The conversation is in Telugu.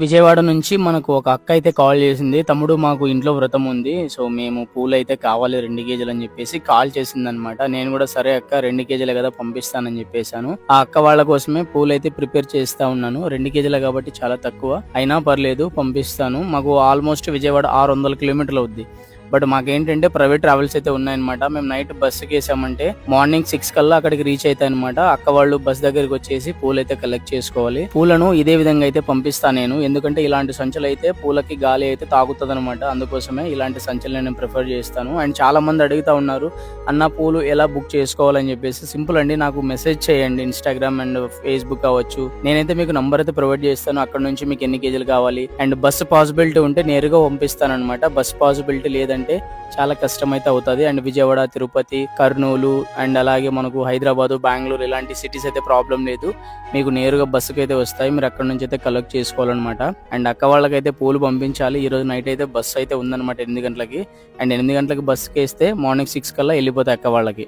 విజయవాడ నుంచి మనకు ఒక అక్క అయితే కాల్ చేసింది. తమ్ముడు మాకు ఇంట్లో వ్రతం ఉంది. సో మేము పూలైతే కావాలి 2 కేజీలు అని చెప్పేసి కాల్ చేసిందనమాట. నేను కూడా సరే అక్క 2 కేజీలే కదా పంపిస్తానని చెప్పేసాను. ఆ అక్క వాళ్ళ కోసమే పూలైతే ప్రిపేర్ చేస్తా ఉన్నాను. 2 కేజీలే కాబట్టి చాలా తక్కువ అయినా పర్లేదు పంపిస్తాను. మాకు ఆల్మోస్ట్ విజయవాడ 600 కిలోమీటర్లు అవుద్ది. బట్ మాకేంటంటే ప్రైవేట్ ట్రావెల్స్ అయితే ఉన్నాయన్నమాట. మేము నైట్ బస్సుకి వేసామంటే మార్నింగ్ 6 కల్లా అక్కడికి రీచ్ అవుతాయి అనమాట. అక్క వాళ్ళు బస్ దగ్గరికి వచ్చేసి పూలు అయితే కలెక్ట్ చేసుకోవాలి. పూలను ఇదే విధంగా అయితే పంపిస్తాను నేను, ఎందుకంటే ఇలాంటి సంచులు అయితే పూలకి గాలి అయితే తాగుతుంది అనమాట. అందుకోసమే ఇలాంటి సంచులు నేను ప్రిఫర్ చేస్తాను. అండ్ చాలా మంది అడుగుతా ఉన్నారు, అన్న పూలు ఎలా బుక్ చేసుకోవాలని చెప్పేసి. సింపుల్ అండి, నాకు మెసేజ్ చేయండి ఇన్స్టాగ్రామ్ అండ్ ఫేస్బుక్ కావచ్చు. నేనైతే మీకు నంబర్ అయితే ప్రొవైడ్ చేస్తాను. అక్కడ నుంచి మీకు ఎన్ని కేజీలు కావాలి అండ్ బస్సు పాసిబిలిటీ ఉంటే నేరుగా పంపిస్తాను అనమాట. బస్ పాసిబిలిటీ లేదంటే చాలా కష్టం అయితే అవుతుంది. అండ్ విజయవాడ, తిరుపతి, కర్నూలు అండ్ అలాగే మనకు హైదరాబాద్, బెంగళూరు ఇలాంటి సిటీస్ అయితే ప్రాబ్లం లేదు. మీకు నేరుగా బస్సుకి అయితే వస్తాయి. మీరు అక్కడ నుంచి అయితే కలెక్ట్ చేసుకోవాలన్నమాట. అండ్ అక్క వాళ్ళకైతే పూలు పంపించాలి. ఈ రోజు నైట్ అయితే బస్సు అయితే ఉందన్నమాట 8 గంటలకి. అండ్ 8 గంటలకి బస్సుకి వేస్తే మార్నింగ్ 6 కల్లా వెళ్ళిపోతాయి అక్క వాళ్ళకి.